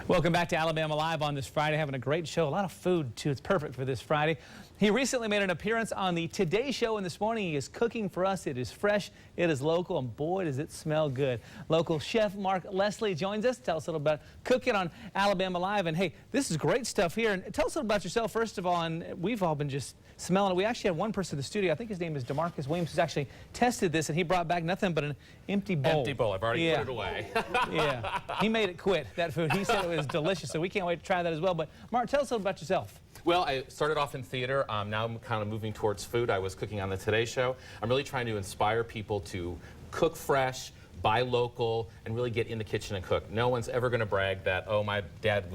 Welcome back to Alabama Live on this Friday. Having a great show. A lot of food, too. It's perfect for this Friday. He recently made an appearance on the Today Show, and this morning he is cooking for us. It is fresh, it is local, and boy, does it smell good. Local chef Mark Leslie joins us. Tell us a little about cooking on Alabama Live. And hey, this is great stuff here. And tell us a little about yourself, first of all. And we've all been just smelling it. We actually had one person in the studio. I think his name is DeMarcus Williams, who's actually tested this, and he brought back nothing but an empty bowl. Empty bowl. I've already put it away. Yeah. He made it quit, that food. He said it was delicious, so we can't wait to try that as well. But Mark, tell us a little about yourself. Well, I started off in theater. Now I'm kind of moving towards food. I was cooking on the Today Show. I'm really trying to inspire people to cook fresh, buy local, and really get in the kitchen and cook. No one's ever going to brag that, oh, my dad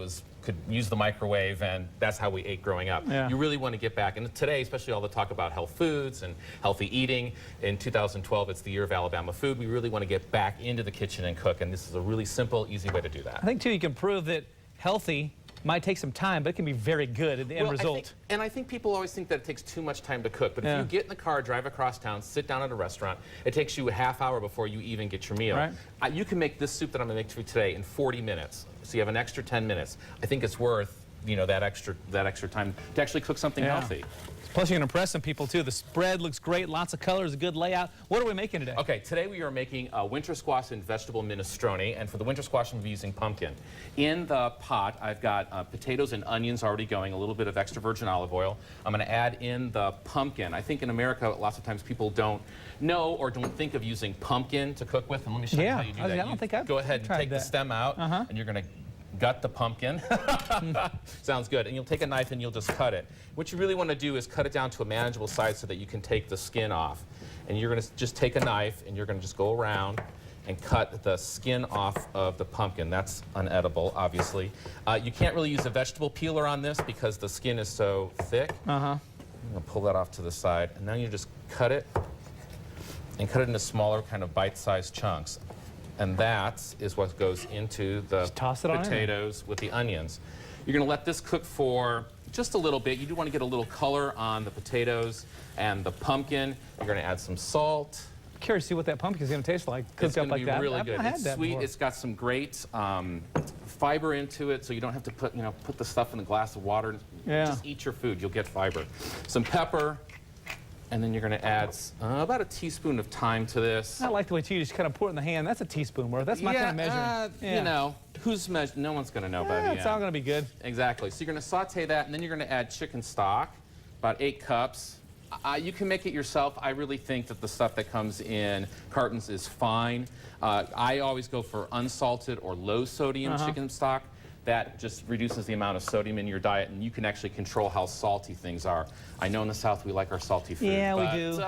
could use the microwave and that's how we ate growing up. Yeah. You really want to get back. And today, especially all the talk about health foods and healthy eating, in 2012, it's the year of Alabama food. We really want to get back into the kitchen and cook, and this is a really simple, easy way to do that. I think, too, you can prove that healthy might take some time, but it can be very good at the end result. I think people always think that it takes too much time to cook, but if you get in the car, drive across town, sit down at a restaurant, it takes you a half hour before you even get your meal. Right. You can make this soup that I'm going to make for you today in 40 minutes, so you have an extra 10 minutes. I think it's worth, you know, that extra time to actually cook something healthy. Plus, you can impress some people, too. The spread looks great, lots of colors, a good layout. What are we making today? Okay, today we are making a winter squash and vegetable minestrone, and for the winter squash, I'm going to be using pumpkin. In the pot, I've got potatoes and onions already going, a little bit of extra virgin olive oil. I'm going to add in the pumpkin. I think in America, lots of times people don't know or don't think of using pumpkin to cook with, and let me show you how you do that. I don't think I've Go ahead and take the stem out, and you're going to gut the pumpkin. Sounds good. And you'll take a knife and you'll just cut it. What you really want to do is cut it down to a manageable size so that you can take the skin off. And you're going to just take a knife and you're going to just go around and cut the skin off of the pumpkin. That's unedible, obviously. You can't really use a vegetable peeler on this because the skin is so thick. I'm going to pull that off to the side. And now you just cut it and cut it into smaller kind of bite-sized chunks. And that is what goes into the potatoes with the onions. You're going to let this cook for just a little bit. You do want to get a little color on the potatoes and the pumpkin. You're going to add some salt. I'm curious to see what that pumpkin is going to taste like. It's going to be really good. It's sweet. It's got some great fiber into it, so you don't have to put the stuff in a glass of water. Just eat your food. You'll get fiber. Some pepper. And then you're going to add about a teaspoon of thyme to this. I like the way you just kind of pour it in the hand. That's a teaspoon worth. That's my kind of measuring. You know, who's measuring? No one's going to know by the end. It's all going to be good. Exactly. So you're going to saute that, and then you're going to add chicken stock, about 8 cups. You can make it yourself. I really think that the stuff that comes in cartons is fine. I always go for unsalted or low sodium chicken stock. That just reduces the amount of sodium in your diet, and you can actually control how salty things are. I know in the South we like our salty food. Yeah, we do.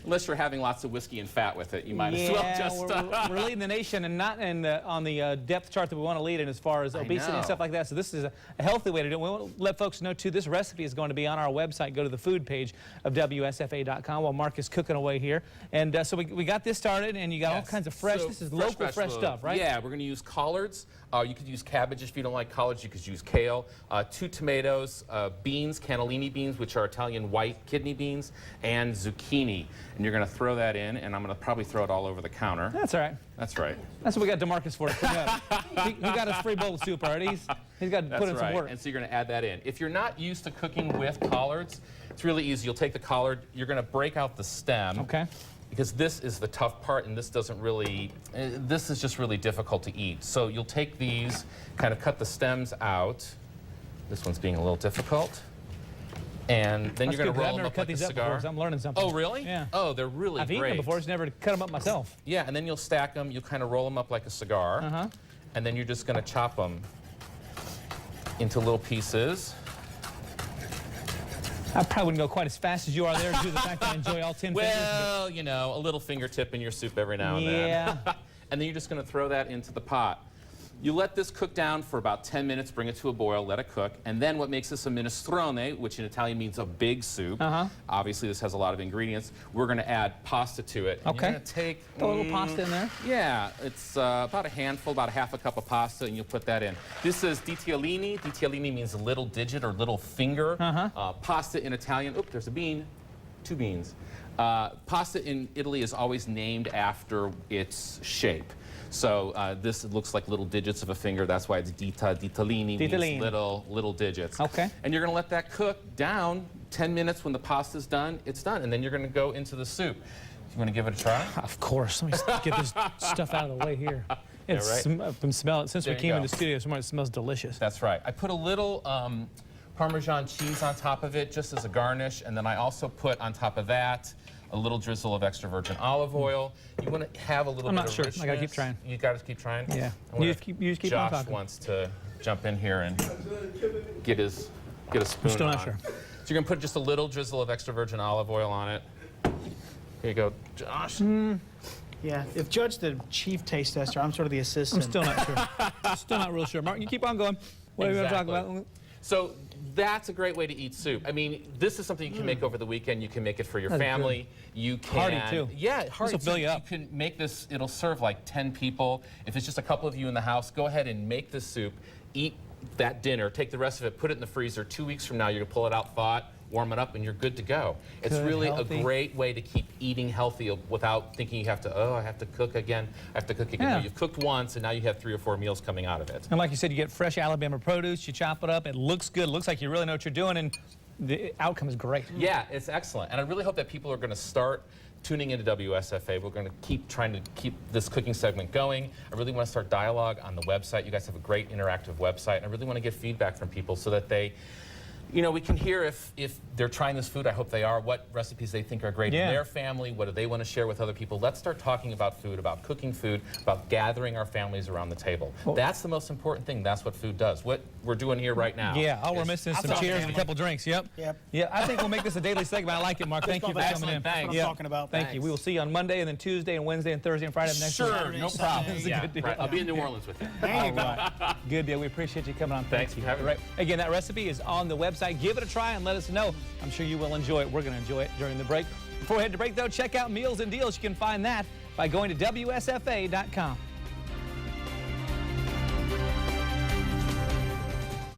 Unless you're having lots of whiskey and fat with it, you might as well just... we're leading the nation and not on the depth chart that we want to lead in as far as obesity and stuff like that. So this is a healthy way to do it. We want to let folks know, too, this recipe is going to be on our website. Go to the food page of WSFA.com while Mark is cooking away here. And so we got this started, and you got all kinds of fresh, this is local fresh stuff, right? Yeah, we're going to use collards. You could use cabbage if you don't like collards. You could use kale. 2 tomatoes, beans, cannellini beans, which are Italian white kidney beans, and zucchini. And you're going to throw that in, and I'm going to probably throw it all over the counter. That's all right. That's right. That's what we got DeMarcus for. He got his free bowl of soup already. He's got to put in some work. And so you're going to add that in. If you're not used to cooking with collards, it's really easy. You'll take the collard. You're going to break out the stem. Okay. Because this is the tough part, and this doesn't really, this is just really difficult to eat. So you'll take these, kind of cut the stems out. This one's being a little difficult. And then you're going to roll them up like a cigar. I'm learning something. Oh, really? Yeah. Oh, they're really great. I've eaten them before, just never cut them up myself. Yeah, and then you'll stack them. You'll kind of roll them up like a cigar. And then you're just going to chop them into little pieces. I probably wouldn't go quite as fast as you are there due to the fact that I enjoy all 10 fingers. Well, you know, a little fingertip in your soup every now and then. And then you're just going to throw that into the pot. You let this cook down for about 10 minutes, bring it to a boil, let it cook. And then what makes this a minestrone, which in Italian means a big soup. Obviously, this has a lot of ingredients. We're going to add pasta to it. Okay. You're going to take a little pasta in there? Yeah, it's about a handful, about a half a cup of pasta, and you'll put that in. This is ditalini. Ditalini means a little digit or little finger. Pasta in Italian, oops, there's a bean, 2 beans. Pasta in Italy is always named after its shape. So this looks like little digits of a finger. That's why it's ditalini, Ditalini. means little digits. Okay. And you're going to let that cook down 10 minutes. When the pasta's done, it's done. And then you're going to go into the soup. You want to give it a try? Of course. Let me just get this stuff out of the way here. It's, right. I've been smelling it since we There you came go. in the studio. It smells delicious. That's right. I put a little Parmesan cheese on top of it just as a garnish, and then I also put on top of that a little drizzle of extra virgin olive oil. You want to have a little I'm bit not of sure. richness. I gotta keep trying. You got to keep trying? Yeah. I wonder You if just keep on Josh talking. wants to jump in here and get a spoon Still not on. sure. So you're going to put just a little drizzle of extra virgin olive oil on it. Here you go, Josh. Yeah, if Jud's the chief taste tester, I'm sort of the I'm assistant. still not sure. Still not real sure. Mark, you keep on going. What are you going to talk about? So that's a great way to eat soup. I mean, this is something you can make over the weekend. You can make it for your That's family. You can. Hearty, too. Yeah, hearty. will fill you up. You can make this, it'll serve like 10 people. If it's just a couple of you in the house, go ahead and make this soup. Eat that dinner. Take the rest of it, put it in the freezer. 2 weeks from now, you're going to pull it out, thaw it, warm it up, and you're good to go. It's Good, really healthy. a great way to keep eating healthy without thinking you have to, oh, I have to cook again. I have to cook again. Yeah. No, you've cooked once, and now you have 3 or 4 meals coming out of it. And like you said, you get fresh Alabama produce. You chop it up. It looks good. It looks like you really know what you're doing, and the outcome is great. Yeah, it's excellent. And I really hope that people are going to start tuning into WSFA. We're going to keep trying to keep this cooking segment going. I really want to start dialogue on the website. You guys have a great interactive website. And I really want to get feedback from people so that they, you know, we can hear if they're trying this food. I hope they are. What recipes they think are great Yeah. in their family. What do they want to share with other people? Let's start talking about food, about cooking food, about gathering our families around the table. That's the most important thing. That's what food does. What we're doing here right now. Yeah, all we're is- missing is some That's cheers and a family. couple drinks. Yep. Yep. Yeah, I think we'll make this a daily segment. I like it, Mark. Thank you for coming Excellent. in. Thanks. That's what I'm talking about. Thank you. We will see you on Monday, and then Tuesday, and Wednesday, and Thursday, and Friday of next week. Sure, Saturday, no Sunday. problem. That's a Yeah, good deal. right. I'll be in New Orleans with you. There you go. Right. Good deal. We appreciate you coming on. Thanks Thank you. for having me. Right. Again, that recipe is on the website. Give it a try and let us know. I'm sure you will enjoy it. We're going to enjoy it during the break. Before we head to break, though, check out Meals and Deals. You can find that by going to WSFA.com.